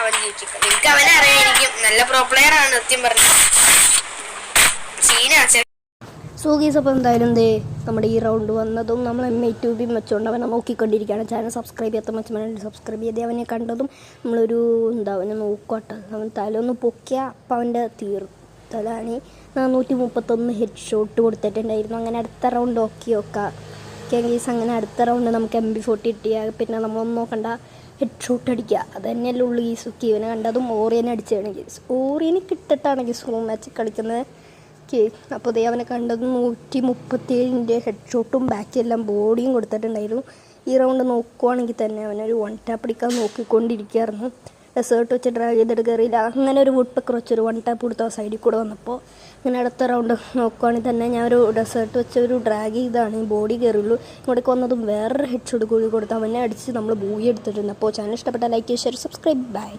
അവൻ ജയിച്ചിട്ട്. എനിക്ക് അവനെ അറിയായിരിക്കും, നല്ല പ്രോ പ്ലെയർ ആണ് സത്യം പറഞ്ഞു. സോ ഗീസ്, അപ്പോൾ എന്തായാലും നമ്മുടെ ഈ റൗണ്ട് വന്നതും നമ്മൾ M82 വെച്ചുകൊണ്ട് അവനെ നോക്കിക്കൊണ്ടിരിക്കുകയാണ്. ചാനൽ സബ്സ്ക്രൈബ് ചെയ്യാത്ത മച്ചമാരെ സബ്സ്ക്രൈബ് ചെയ്ത് അവനെ കണ്ടതും നമ്മളൊരു അവനെ നോക്കട്ടെ. അവൻ തലൊന്ന് പൊക്കിയ അപ്പം അവൻ്റെ തലാണ് 431 ഹെഡ് ഷോട്ട് കൊടുത്തിട്ടുണ്ടായിരുന്നു. അങ്ങനെ അടുത്ത റൗണ്ട് നോക്കാം ഗീസ്. അങ്ങനെ അടുത്ത റൗണ്ട് നമുക്ക് MP40 കിട്ടിയാൽ പിന്നെ നമ്മളൊന്നും നോക്കണ്ട, ഹെഡ് ഷോട്ട് അടിക്കുക. അത് തന്നെയല്ലേ ഉള്ളു ഗീസ്. ഇവനെ കണ്ടതും ഓറിയനെ അടിച്ചാണ് ഗീസ്. ഓറിയനെ കിട്ടിട്ടാണ് ഗീസ് ഹോം മാച്ച് കളിക്കുന്നത്. അപ്പോൾ അവനെ കണ്ടത് 137 ഹെഡ് ഷോട്ടും ബാക്കിയെല്ലാം ബോഡിയും കൊടുത്തിട്ടുണ്ടായിരുന്നു. ഈ റൗണ്ട് നോക്കുവാണെങ്കിൽ തന്നെ അവനൊരു 1 ടാപ്പ് അടിക്കാൻ നോക്കിക്കൊണ്ടിരിക്കുകയായിരുന്നു. ഡെസേർട്ട് വെച്ച് ഡ്രാഗ് ചെയ്തിട്ട് കയറിയില്ല. അങ്ങനെ ഒരു വുഡ് പെക്കർ വെച്ചൊരു 1 ടാപ്പ് കൊടുത്ത സൈഡിൽ കൂടെ വന്നപ്പോൾ അങ്ങനെ അടുത്ത റൗണ്ട് നോക്കുവാണെങ്കിൽ തന്നെ ഞാൻ ഒരു ഡെസേർട്ട് വെച്ച് ഒരു ഡ്രാഗ് ചെയ്താണ് ബോഡി കയറിയുള്ളൂ. ഇങ്ങോട്ടേക്ക് വന്നതും വേറൊരു ഹെഡ് ഷോട്ട് കൂടി കൊടുത്ത് അവനെ അടിച്ച് നമ്മൾ ബൂയി എടുത്തിട്ടുണ്ട്. അപ്പോൾ ചാനൽ ഇഷ്ടപ്പെട്ട ലൈക്ക്, ഷെയർ, സബ്സ്ക്രൈബ്. ബൈ.